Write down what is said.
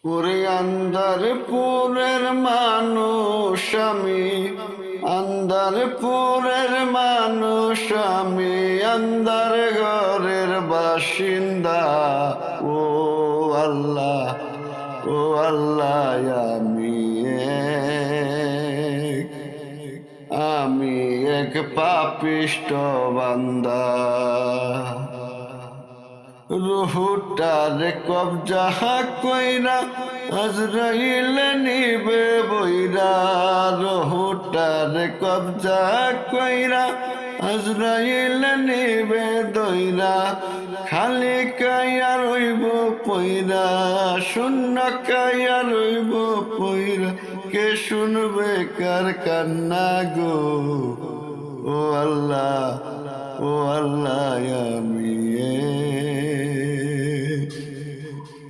ওরে আন্দারপুরের মানুষ আমি, আন্দারপুরের মানুষ আমি, আন্দার ঘরের বাসিন্দা। ও আল্লাহ, ও আল্লাহ, আমি এক পাপিষ্ট বান্দা। রুহুটারে কবজা কইরা আজরাইল নিবে বইরা, রুহুটারে কবজা কইরা আজরাইল নিবে দইরা। খালি কায়া রইব পইরা, শূন্য কায়া রইব পইরা, কে শুনবে কার কান্না গো। ও আল্লাহ, ও আল্লাহ, আমি